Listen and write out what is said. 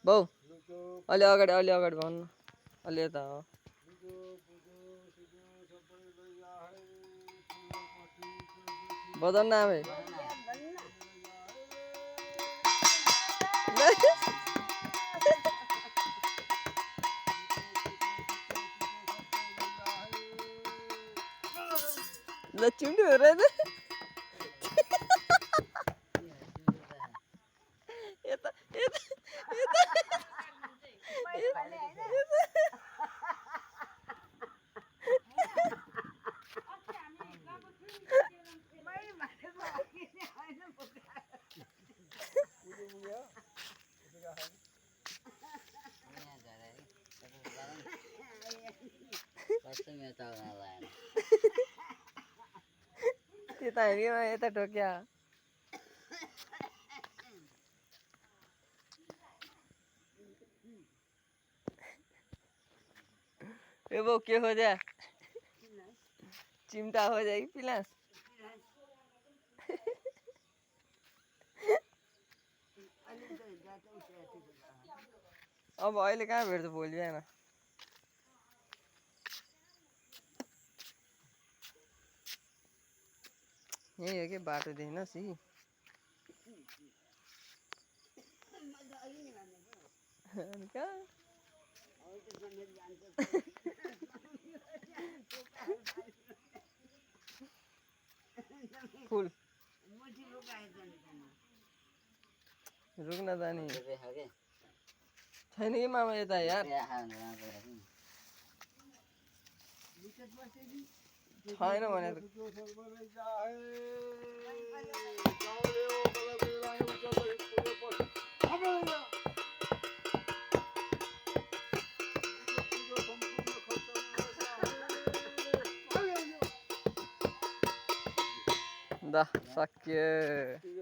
बौ अलि अगाडि भन्नु अलि यता हो बजाउन आमे ल चिम्टी हो रहेछ यता यता यता हेरिमा यता टोक्या ए वो के हो जाए चिमटा हो जाएगी पिलास अब अहिले कहाँ भेट्छ भोलि बिहान यही हो कि बाटो देखिन सी फुल रुक्न जाने छैन कि मामा यता यार छैन भने दा सक्यो